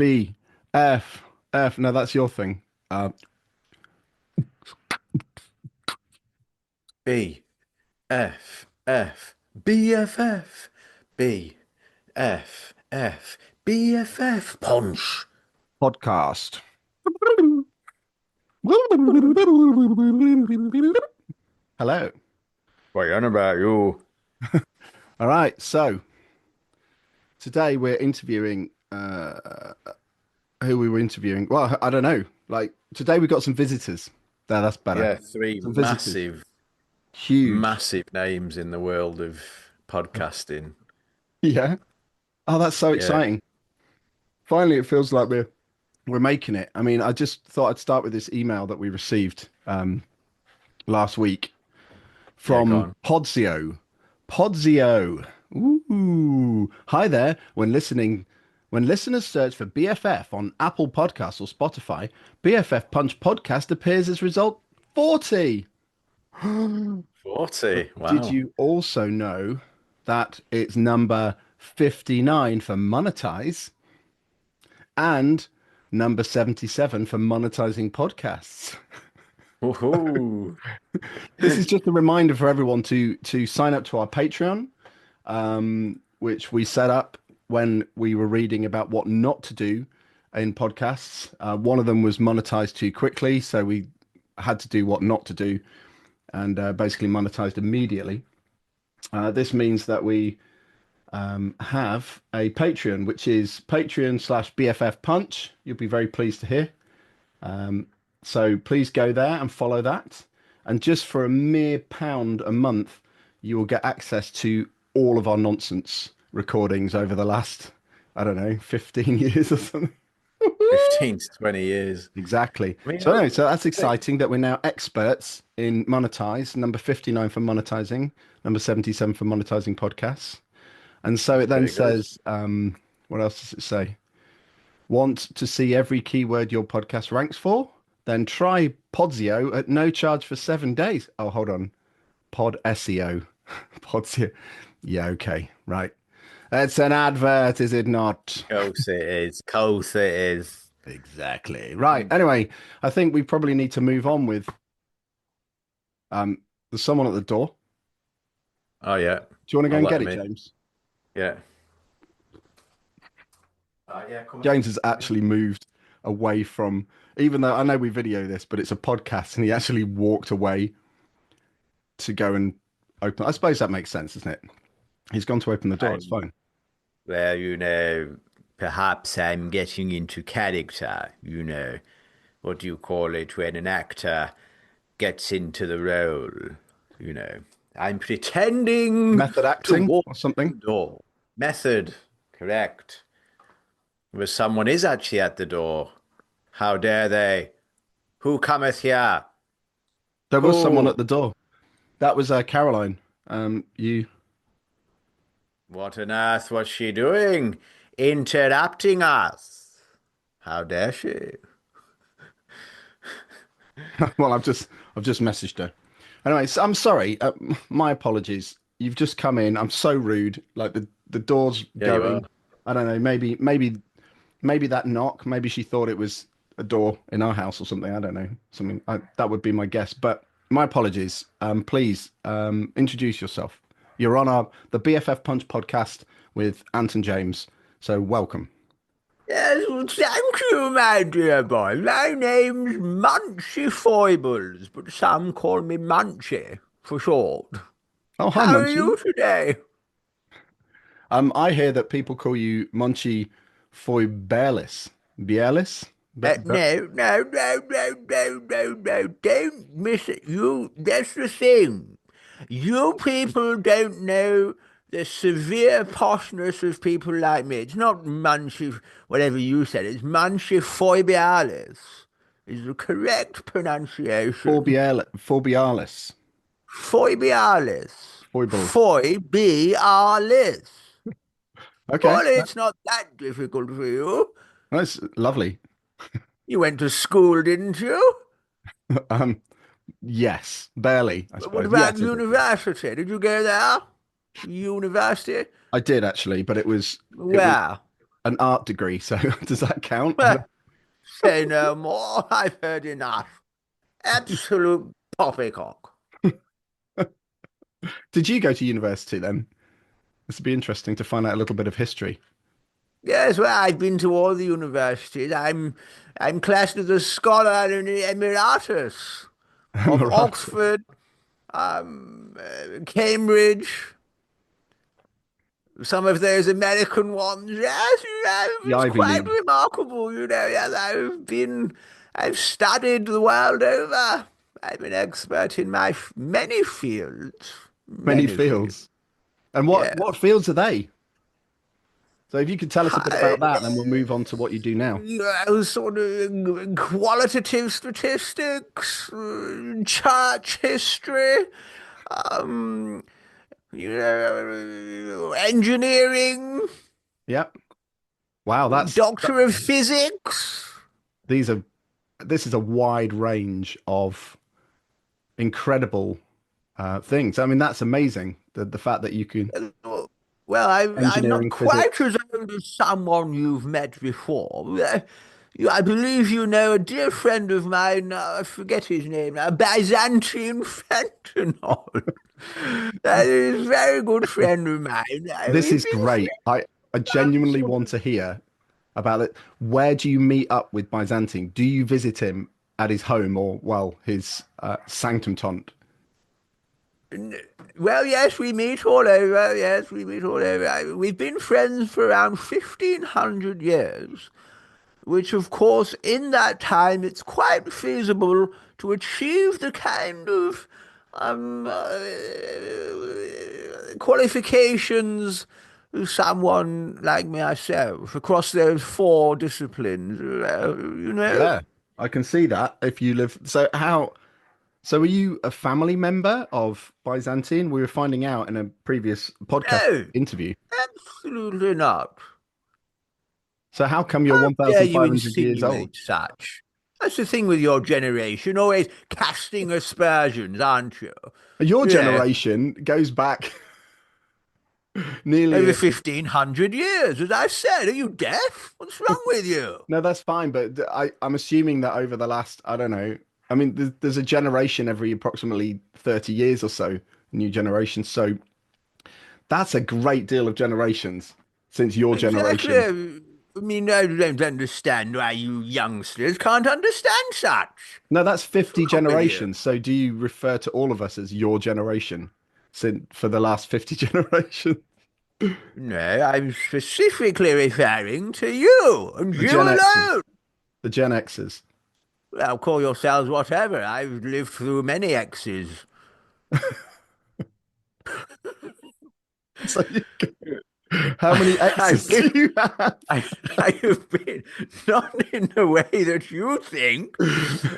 B, F, F. No, that's your thing. B F F B F F B F F B F F Punch. Podcast. Hello. What on about you? All right. So today we're interviewing who we were interviewing. Well, I don't know. Like today we got some visitors. There, that's better. Yeah, three Some visitors. massive, Huge. massive names in the world of podcasting. Yeah. Oh, that's so Yeah, exciting. Finally, it feels like we're making it. I mean, I just thought I'd start with this email that we received last week yeah, go from on. Podzio. Podzio. Ooh. Hi there. When listeners search for BFF on Apple Podcasts or Spotify, BFF Punch Podcast appears as result 40. 40. Did Wow. you also know that it's number 59 for monetize and number 77 for monetizing podcasts? Woohoo. This is just a reminder for everyone to sign up to our Patreon, which we set up when we were reading about what not to do in podcasts. One of them was monetize too quickly, so we had to do what not to do and basically monetized immediately. This means that we have a Patreon, which is Patreon/BFF Punch. You'll be very pleased to hear. So please go there and follow that. And just for a mere £1 a month, you will get access to all of our nonsense recordings over the last, I don't know, 15 years or something. 15 to 20 years. Exactly. I mean, So no, so that's I- exciting that we're now experts in monetize. Number 59 for monetizing, number 77 for monetizing podcasts. And so that's it then pretty good. says, what else does it say? Want to see every keyword your podcast ranks for? Then try Podzio at no charge for 7 days. Oh, hold on. Pod SEO. Podzio. Yeah, okay. Right. It's an advert, is it not? Course it is. Course it is. Exactly. Right. Anyway, I think we probably need to move on with there's someone at the door. Do Oh, yeah. you want to go I'll and let get him it, in. James? Yeah. Yeah, come in. James has actually moved away from, even though I know we video this, but it's a podcast, and he actually walked away to go and open. I suppose that makes sense, doesn't it? He's gone to open the door. It's I'm, fine. well, perhaps I'm getting into character, What do you call it when an actor gets into the role? You know, I'm pretending Method to acting walk or the something. door. Method, correct. But someone is actually at the door. How dare they? Who cometh here? There was someone Who? at the door. That was Caroline. You. What on earth was she doing? Interrupting us. How dare she? Well, I've just messaged her. Anyway, so I'm sorry. My apologies. You've just come in. I'm so rude. Like the door's Yeah, you are. going. I don't know. Maybe that knock. Maybe she thought it was a door in our house or something. I don't know. Something that would be my guess. But my apologies. Please introduce yourself. You're on the BFF Punch podcast with Anton James. So welcome. Yes, well, thank you, my dear boy. My name's Munchy Foibles, but some call me Munchy for short. Oh, hi, How are Munchie. you today? I hear that people call you Munchie Foybelis. Bielis? No, no, no, no, no, no, no. Don't miss it. That's the thing. You people don't know the severe poshness of people like me. It's not Munchie, whatever you said. It's Munchie Foibialis is the correct pronunciation. Forbialis. Foibialis. Foibles. Foibialis. Okay, Surely it's not that difficult for you. that's lovely. You went to school, didn't you? Um, yes, barely, I What suppose. about Yes, I did. Yeah. university? Did you go there? University? I did actually, but it was Where? an art degree. So does that count? Say no more. I've heard enough. Absolute poppycock. Did you go to university then? This would be interesting to find out a little bit of history. Yes, well, I've been to all the universities. I'm classed as a scholar in the emeritus of Marathi. Oxford, Cambridge, some of those American ones. Yes, yes, The it's Ivy quite League. remarkable, you know. Yes, I've studied the world over. I'm an expert in many fields, Many many fields. fields. And Yeah. what fields are they? So if you could tell us a bit I, about that, then we'll move on to what you do now. sort of qualitative statistics, church history, um, engineering, Yep. Wow, doctor of physics. these are this is a wide range of incredible things. I mean, that's amazing. The fact that you can Well, I'm not engineering, quite physics. as old as someone you've met before. I believe you know a dear friend of mine, I forget his name now, Byzantine fentanyl. That is a very good friend of mine. This We've is been great. I friends genuinely want to hear about it. Where do you meet up with Byzantine? Do you visit him at his home or, well, his sanctum tont? well, yes, we meet all over. Yes, we meet all over. We've been friends for around 1,500 years, which, of course, in that time, it's quite feasible to achieve the kind of um, uh, qualifications of someone like myself across those four disciplines. You know? Yeah, I can see that if you live. So are you a family member of Byzantine? We were finding out in a previous podcast No, interview. absolutely not. So how come you're How dare you 1,500 years old? insinuate such? That's the thing with your generation, always casting aspersions, aren't you? Your Yeah, generation goes back nearly over a, 1,500 years, as I said. Are you deaf? What's wrong with you? no, that's fine, but I'm assuming that over the last, I don't know, I mean, there's a generation every approximately 30 years or so, new generation. So that's a great deal of generations since your Exactly. generation. I mean, I don't understand why you youngsters can't understand such. No, that's What's 50 wrong with you? generations. So do you refer to all of us as your generation since for the last 50 generations? No, I'm specifically referring to you and The you Gen Xers. alone. The Gen Xers. Well, call yourselves whatever. I've lived through many exes. So how many I've X's been, do you have? I have been, not in the way that you think,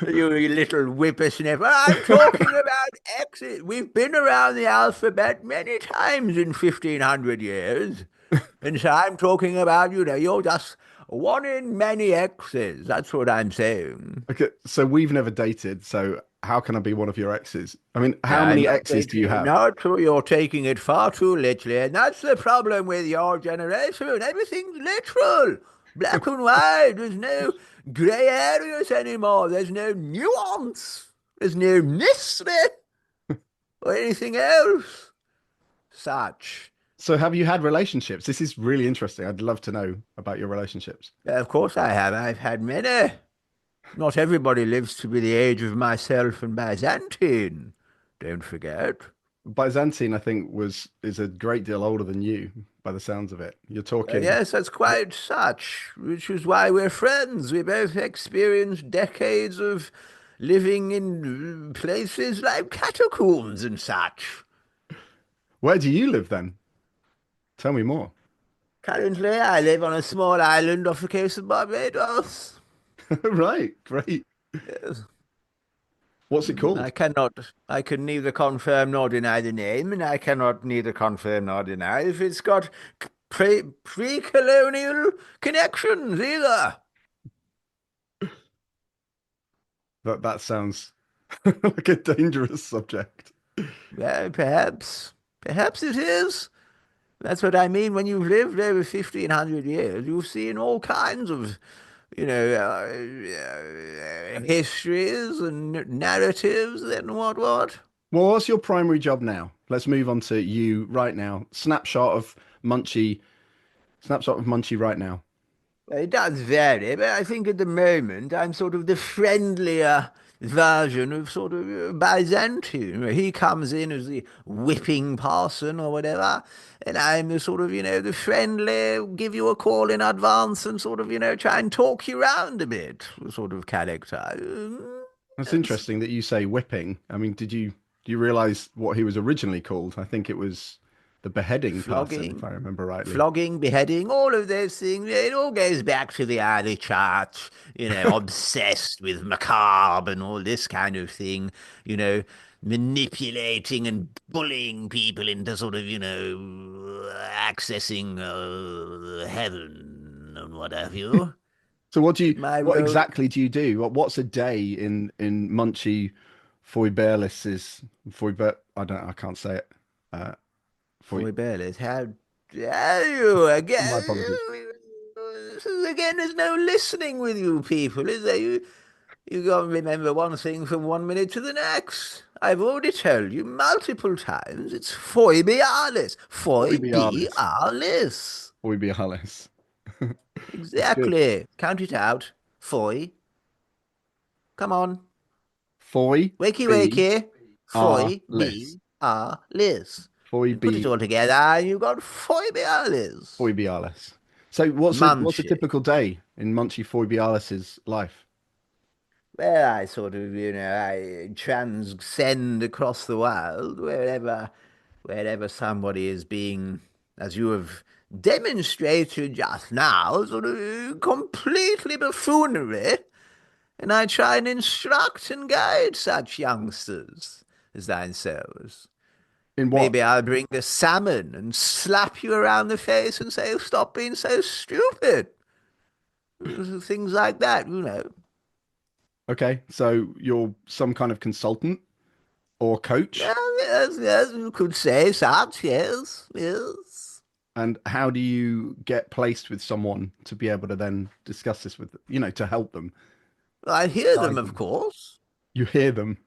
you little whippersnapper. I'm talking about exes. We've been around the alphabet many times in 1,500 years. And so I'm talking about, you're just one in many exes. That's what I'm saying. Okay, so we've never dated, so how can I be one of your exes? I mean, how I'm many not exes do you taking, have? no, true, you're taking it far too literally, and that's the problem with your generation. Everything's literal, black and white. There's no grey areas anymore. There's no nuance. There's no mystery or anything else. Such. So have you had relationships? This is really interesting. I'd love to know about your relationships. Of course I have. I've had many. Not everybody lives to be the age of myself and Byzantine. Don't forget. Byzantine, I think, was is a great deal older than you by the sounds of it. You're talking, Yes, that's quite such, which is why we're friends. We both experienced decades of living in places like catacombs and such. where do you live then? Tell me more. Currently, I live on a small island off the coast of Barbados. Right, great. Yes. What's it called? I can neither confirm nor deny the name, and I cannot neither confirm nor deny if it's got pre-colonial connections either. That sounds like a dangerous subject. Well, perhaps it is. That's what I mean. When you've lived over 1,500 years, you've seen all kinds of, histories and narratives and what. Well, what's your primary job now? Let's move on to you right now. Munchie, snapshot of Munchie right now. It does vary, but I think at the moment I'm sort of the friendlier version of sort of Byzantium. He comes in as the whipping parson or whatever, and I'm the sort of, the friendly, give you a call in advance and sort of, try and talk you round a bit sort of character. That's Yes. interesting that you say whipping. I mean, do you realize what he was originally called? I think it was the beheading person, if Flogging. I remember rightly. Flogging, beheading, all of those things. It all goes back to the early church, obsessed with macabre and all this kind of thing, you know, manipulating and bullying people into sort of, accessing heaven and what have you. So My what role, exactly do you do? What's a day in Munchie Foyberlis's I can't say it. Foy, Foybles, how dare you my again? apologies. Again, there's no listening with you people, is there? You got to remember one thing from 1 minute to the next. I've already told you multiple times. It's Foybialis. Foybialis. Foybialis. Foybialis. That's good. Exactly. Count it out. Foy. Come on. Foy Wakey, B wakey. R less. Foybialis. Foy You put it B all together and you got Foybialis. Foybialis. So what's a Munchy. typical day in Munchie Foybialis's life? Well, I sort of, I transcend across the world wherever somebody is being, as you have demonstrated just now, sort of completely buffoonery, and I try and instruct and guide such youngsters as themselves. In what? Maybe I'll bring the salmon and slap you around the face and say, stop being so stupid. Things like that. Okay, so you're some kind of consultant or coach, Well, yes, you could say such, yes. and how do you get placed with someone to be able to then discuss this with, to help them, Well, I hear them, guide of them? course. You hear them.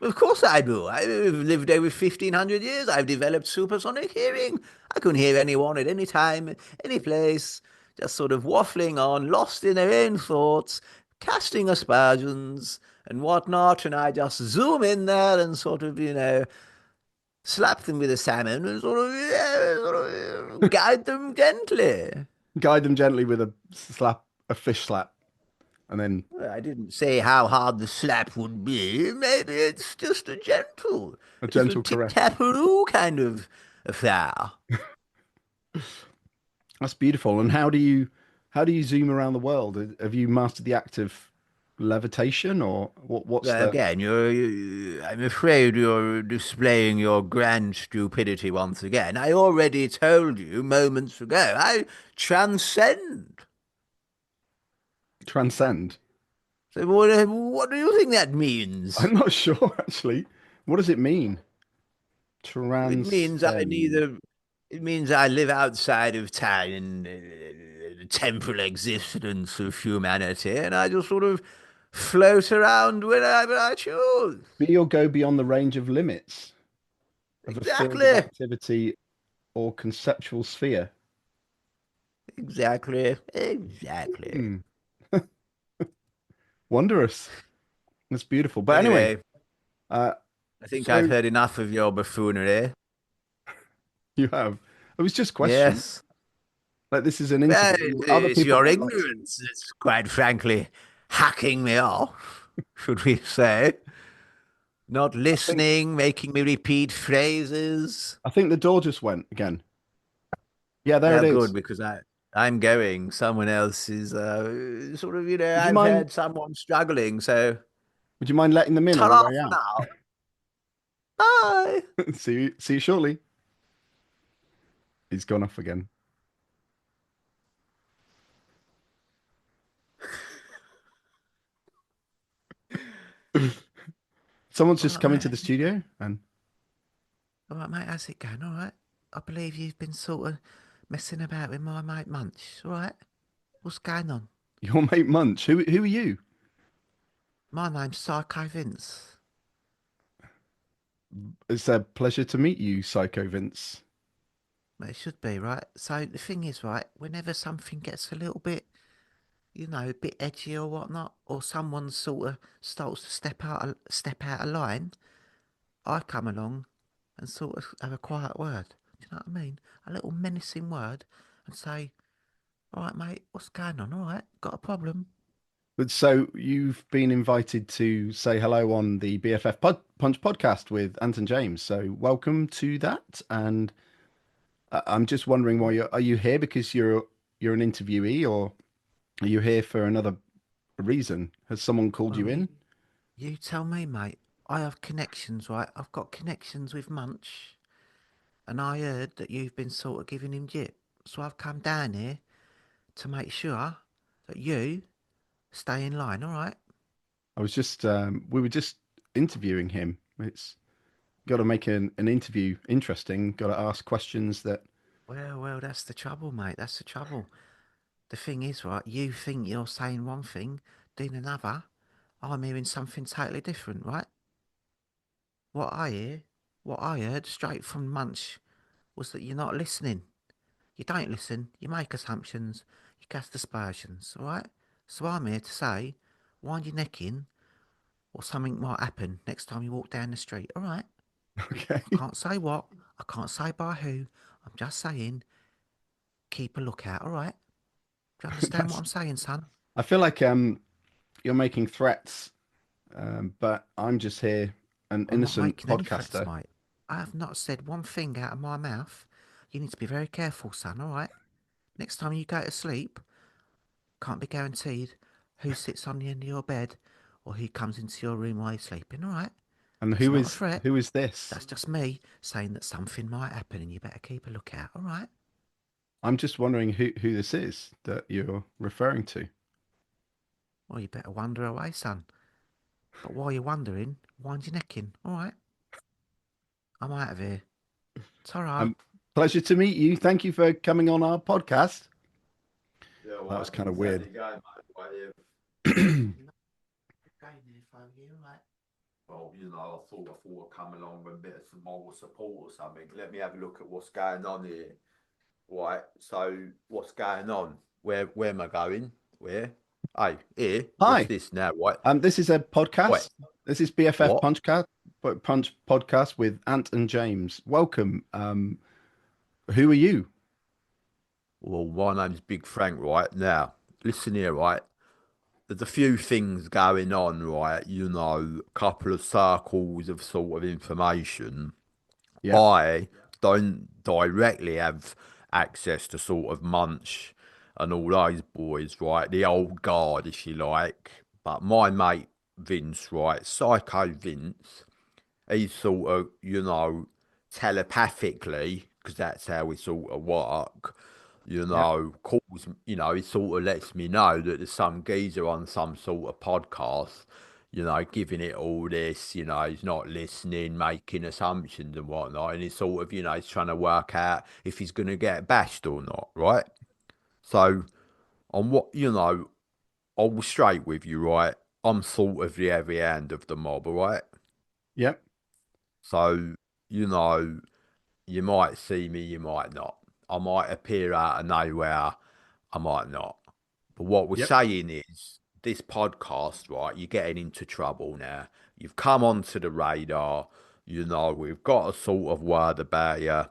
Of course I do. I've lived over 1,500 years. I've developed supersonic hearing. I can hear anyone at any time, any place, just sort of waffling on, lost in their own thoughts, casting aspersions and whatnot, and I just zoom in there and sort of, slap them with a salmon and sort of, guide them gently. Guide them gently with a fish slap, and then Well, I didn't say how hard the slap would be. Maybe it's a just a gentle caress. tic-taparoo kind of affair. That's beautiful. And how do you zoom around the world? Have you mastered the act of levitation, or what's Well, the again, I'm afraid you're displaying your grand stupidity once again. I already told you moments ago. I transcend. transcend? So what do you think that means? I'm not sure actually. What does it mean? It means I Transcend. neither. It means I live outside of time and the temporal existence of humanity, and I just sort of float around wherever I choose. Be or go beyond the range of limits of a field of Exactly. activity or conceptual sphere. Exactly. Exactly. Hmm. Wondrous. That's beautiful. But anyway, Anyway, uh, I think I've so heard enough of your buffoonery. you have. It was just questions. Yes. Like this is an Well, interview. Other it's people your might like. ignorance that's quite frankly hacking me off, should we say? Not I think listening, making me repeat phrases. I think the door just went again. Yeah, there it Yeah, good is. because I'm going. Someone else is sort of Would you I've mind? had someone struggling. So Would you mind letting them in on the ta-ra way for out? now. Bye. See you shortly. He's gone off again. Someone's All just right, come into the mate. studio and All right, mate. How's it going? All right. I believe you've been sort of messing about with my mate Munch. All right? What's going on? Your mate Munch. Who are you? My name's Psycho Vince. It's a pleasure to meet you, Psycho Vince. Well, it should be, right? So the thing is, right, whenever something gets a little bit, a bit edgy or whatnot, or someone sort of starts to step out of line, I come along and sort of have a quiet word. Do you know what I mean? A little menacing word and say, all right, mate, what's going on? All right, got a problem? But so you've been invited to say hello on the Punch podcast with Anton James. So welcome to that. And I'm just wondering why are you here because you're an interviewee, or are you here for another reason? Has someone called Well, you you, in? you tell me, mate. I have connections, right? I've got connections with Munch, and I heard that you've been sort of giving him jip. So I've come down here to make sure that you stay in line, all right? I was just we were just interviewing him. It's got to make an interview interesting. Got to ask questions that. Well, that's the trouble, mate. That's the trouble. The thing is, right, you think you're saying one thing, doing another. I'm hearing something totally different, right? What I hear, what I heard straight from Munch was that you're not listening. You don't listen, you make assumptions, you cast aspersions, all right? So I'm here to say, wind your neck in, or something might happen next time you walk down the street, all right? Okay. I can't say what, I can't say by who, I'm just saying, keep a lookout, all right? Do you understand what That's. I'm saying, son? I feel like you're making threats, but I'm just here, an I'm not innocent making any threats, podcaster. mate. I have not said one thing out of my mouth. You need to be very careful, son, all right? Next time you go to sleep, can't be guaranteed who sits on the end of your bed or who comes into your room while you're sleeping, all right? And That's not a threat. who is this? That's just me saying that something might happen and you better keep a lookout, all right? I'm just wondering who this is that you're referring to. Well, you better wander away, son. But while you're wandering, wind your neck in, all right? I'm out of here. Ta-ra. Um, Pleasure to meet you. Thank you for coming on our podcast. Yeah, That right. was kind of How's weird. it going, mate? Right, yeah. You know, going there for you, all right? Well, I thought I'd come along with a bit of some moral support or something. Let me have a look at what's going on here. Right. So, what's going on? Where am I going? Where? Hey, here. What's Hi. this now? Right. This is a What? podcast. This is BFF What? Punch podcast with Ant and James. Welcome. Who are you? Well, my name's Big Frank. Right now, listen here. Right. There's a few things going on. Right. A couple of circles of sort of information. Yeah. I don't directly have access to sort of Munch and all those boys, right? The old guard, if you like. But my mate Vince, right? Psycho Vince, he's sort of, telepathically, because that's how we sort of work, Yeah. calls, he sort of lets me know that there's some geezer on some sort of podcast, giving it all this, he's not listening, making assumptions and whatnot. And he's sort of, he's trying to work out if he's going to get bashed or not, right? So, on what, I'll straight with you, right? I'm sort of the heavy hand of the mob, all right? Yep. So, you know, you might see me, you might not. I might appear out of nowhere, I might not. But what we're Yep. saying is, this podcast, right, you're getting into trouble now. You've come onto the radar, we've got a sort of word about you,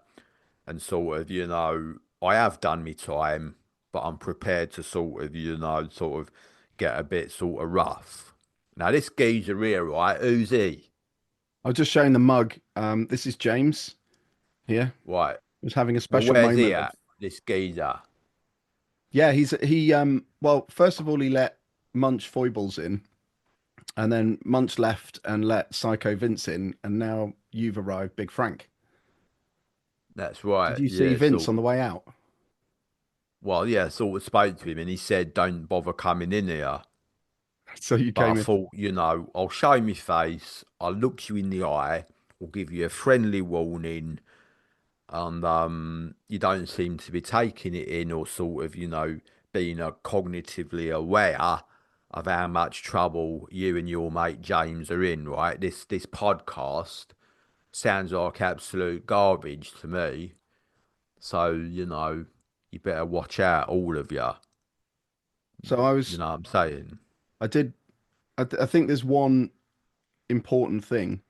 and sort of, I have done me time, but I'm prepared to sort of, sort of get a bit sort of rough. Now, this geezer here, right, who's he? I was just showing the mug. This is James here. Right. Was having a Well, special where's he moment of. at? This geezer. Yeah, well, first of all, he let Munch Foibles in, and then Munch left and let Psycho Vince in, and now you've arrived, Big Frank. That's Did right. you see Yeah. Vince on the way out? Well, yeah, sort of spoke to him and he said, don't bother coming in here. So you But I came in. thought, I'll show my face, I'll look you in the eye, I'll give you a friendly warning, and you don't seem to be taking it in or sort of, being cognitively aware of how much trouble you and your mate James are in, right? This podcast sounds like absolute garbage to me. So, you better watch out, all of you. So I You was, know what I'm saying? I did, I think there's one important thing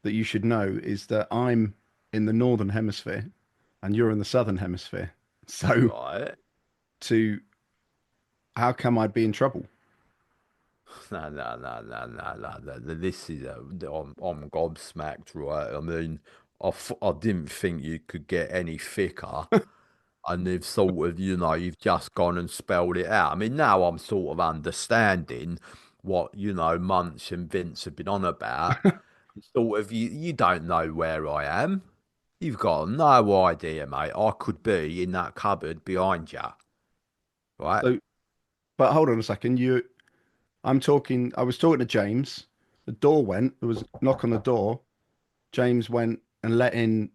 that you should know is that I'm in the northern hemisphere and you're in the southern hemisphere. So Right? to how come I'd be in trouble? No, no, no, no, no, no, no. This is I'm gobsmacked, right? I mean, I didn't think you could get any thicker, and they've sort of, you've just gone and spelled it out. I mean, now I'm sort of understanding what, Munch and Vince have been on about. Sort of, you don't know where I am. You've got no idea, mate. I could be in that cupboard behind you, right? So, but hold on a second. I was talking to James. The door went, there was a knock on the door. James went and let in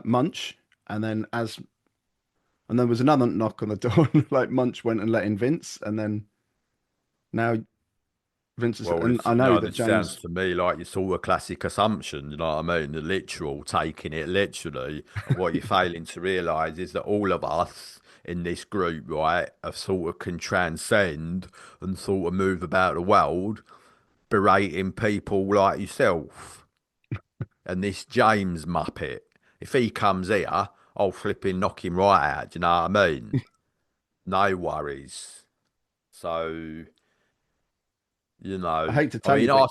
Munch, and then and there was another knock on the door. Like Munch went and let in Vince, and then now Vince is, Well, and I know that this sounds James. to me like it's all a classic assumption, you know what I mean? The literal, taking it literally. And what you're failing to realise is that all of us in this group, right, can transcend and sort of move about the world, berating people like yourself. And this James Muppet, if he comes here, I'll flipping knock him right out, do you know what I mean? No worries. So. I hate to I tell you, mean, but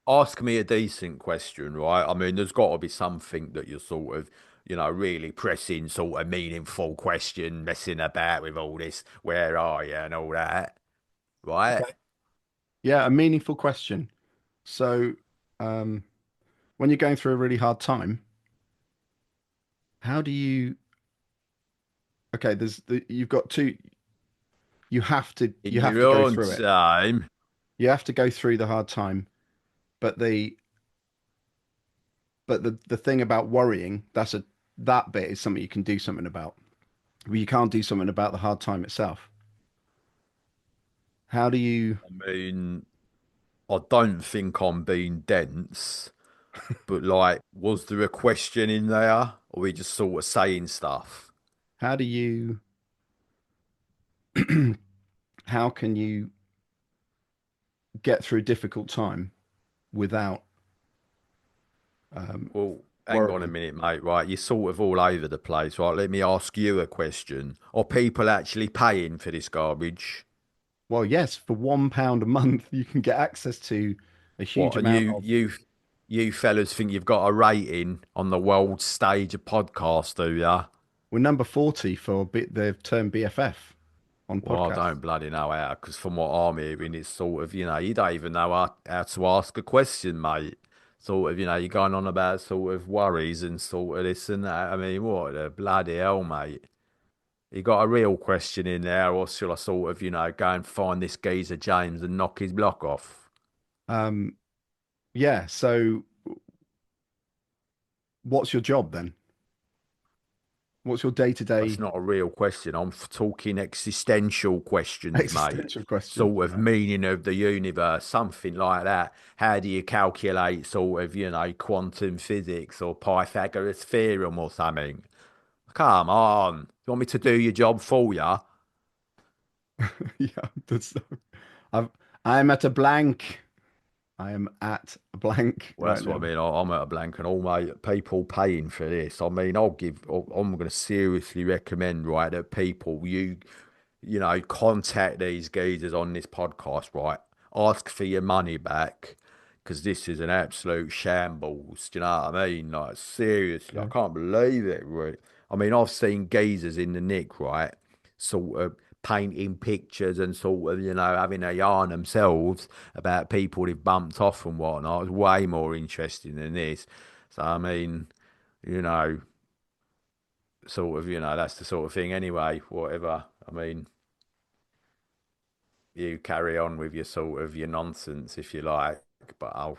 ask me a decent question, right? I mean, there's got to be something that you're sort of, really pressing, sort of meaningful question, messing about with all this, where are you and all that, right? okay. Yeah, a meaningful question. So, um, when you're going through a really hard time, how do you? Okay, you've got two. In You have your to go own through it. time. You have to go through the hard time, but the thing about worrying, that bit is something you can do something about. But you can't do something about the hard time itself. How do you? I mean, I don't think I'm being dense, but like, was there a question in there, or we just sort of saying stuff? How do you? How can you get through a difficult time without um, Well, hang on a worrying? minute, mate, right? You're sort of all over the place, right? Let me ask you a question. Are people actually paying for this garbage? Well, yes, for £1 a month, you can get access to a huge What, and amount of. you fellas think you've got a rating on the world stage of podcast, do ya? We're number 40 for the term BFF on Well, I podcasts. don't bloody know how, because from what I'm hearing, it's sort of, you don't even know how to ask a question, mate. Sort of, you're going on about sort of worries and sort of this and that. I mean, what the bloody hell, mate? You got a real question in there, or shall I sort of, go and find this geezer James and knock his block off? Um, yeah, so what's your job then? What's your That's day-to-day not a real question. I'm talking existential questions, mate. existential questions, Sort of right? meaning of the universe, something like that. How do you calculate sort of, quantum physics or Pythagoras theorem or something? Come on. You want me to do your job for you? Yeah, I've, I'm at a blank. I am at a blank Well, right that's what I now. mean. I'm at a blank and all my people paying for this. I mean, I'm going to seriously recommend, right, that people, contact these geezers on this podcast, right? Ask for your money back because this is an absolute shambles. Do you know what I mean? Like, seriously, I Yeah. can't believe it, right? I mean, I've seen geezers in the nick, right? Sort of painting pictures and sort of, having a yarn themselves about people they've bumped off and whatnot. It's way more interesting than this. So, I mean, you know, sort of, that's the sort of thing anyway, whatever. I mean, you carry on with your sort of your nonsense if you like, but I'll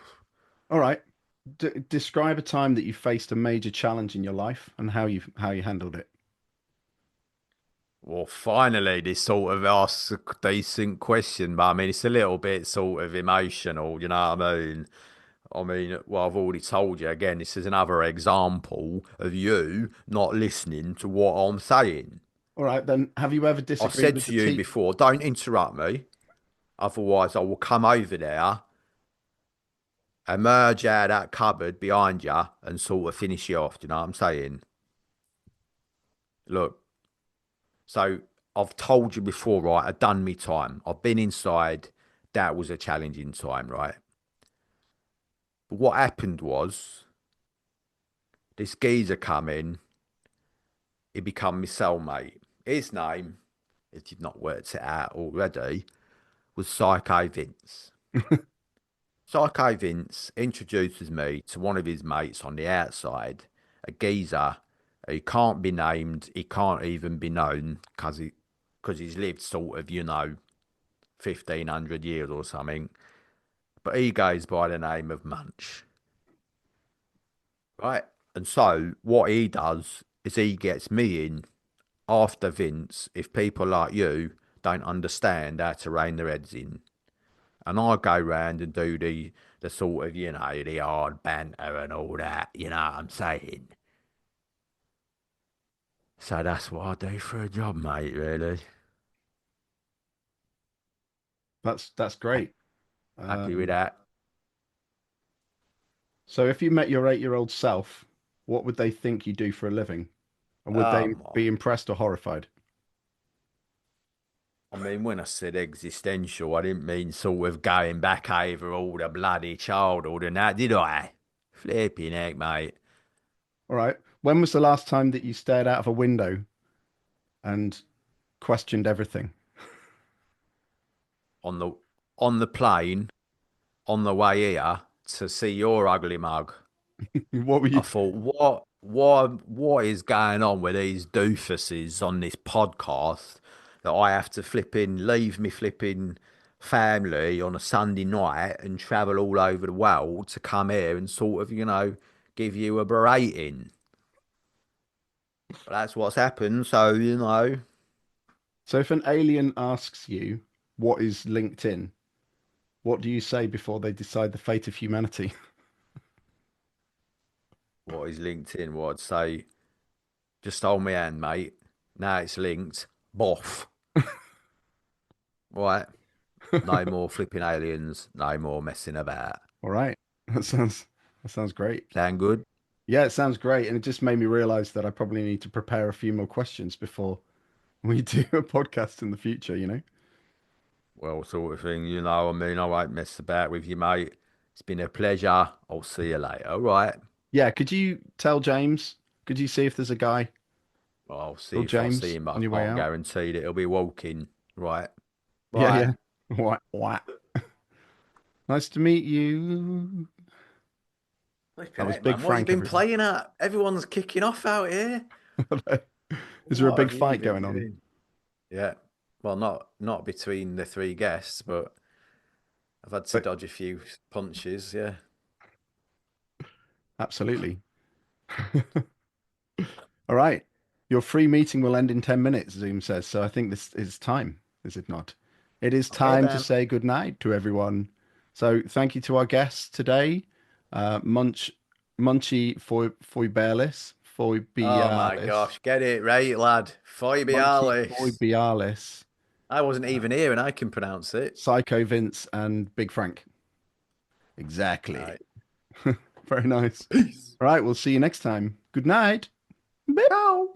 All right. Describe a time that you faced a major challenge in your life and how you handled it. Well, finally, this sort of asks a decent question, but I mean, it's a little bit sort of emotional, you know what I mean? Well, I've already told you again, this is another example of you not listening to what I'm saying. All right, then. Have you ever I disagreed said with the to you team? before, don't interrupt me, otherwise, I will come over there, emerge out of that cupboard behind you, and sort of finish you off. Do you know what I'm saying? Look, so I've told you before, right? I've done me time. I've been inside. That was a challenging time, right? But what happened was this geezer come in. He become my cellmate. His name, if you've not worked it out already, was Psycho Vince. Psycho Vince introduces me to one of his mates on the outside, a geezer who can't be named, he can't even be known because he's lived sort of, 1500 years or something. But he goes by the name of Munch, right? And so what he does is he gets me in after Vince if people like you don't understand how to rein their heads in. And I go round and do the sort of, the hard banter and all that, you know what I'm saying? So that's what I do for a job, mate, really. That's great. Happy with Um, that? so if you met your 8-year-old self, what would they think you do for a living? And would they Um, be impressed or horrified? I mean, when I said existential, I didn't mean sort of going back over all the bloody childhood and that, did I? Flipping heck, mate. All right. When was the last time that you stared out of a window and questioned everything? On the on the plane, on the way here to see your ugly mug. What were I you? thought, what is going on with these doofuses on this podcast that I have to leave me flipping family on a Sunday night and travel all over the world to come here and sort of, give you a berating. But that's what's happened, so, So if an alien asks you what is LinkedIn, what do you say before they decide the fate of humanity? what is LinkedIn? What I'd say, just hold my hand, mate. Now it's linked. Boff. Right. No more flipping aliens. No more messing about. All right. That sounds great. Sound good? Yeah, it sounds great. And it just made me realize that I probably need to prepare a few more questions before we do a podcast in the future, you know? Well, sort of thing, I mean, I won't mess about with you, mate. It's been a pleasure. I'll see you later. All right. Yeah, could you tell James? Could you see if there's a guy Well, I'll see called if I see James him, but on I your way can't out? guarantee that he'll be walking. Right. Yeah, Bye. yeah. What? What? Nice to meet you. That Flipping was heck, Big man. What you Frank, been everyone. playing at? Everyone's kicking off out here. Is there a What big have you fight been going on? doing? Yeah. Well, not between the three guests, but I've had to But dodge a few punches. Yeah. absolutely. All right. Your free meeting will end in 10 minutes, Zoom says. So I think this is time, is it not? It is Okay, time to then. say good night to everyone. So thank you to our guests today, Munchy Foybelis, Oh my Foybialis, gosh, get it right, lad. Munchy Foybialis. Foybialis, I wasn't even here and I can pronounce it. Psycho Vince, and Big Frank. All Exactly. right. Very nice. Peace. All right, we'll see you next time. Good night. Ciao.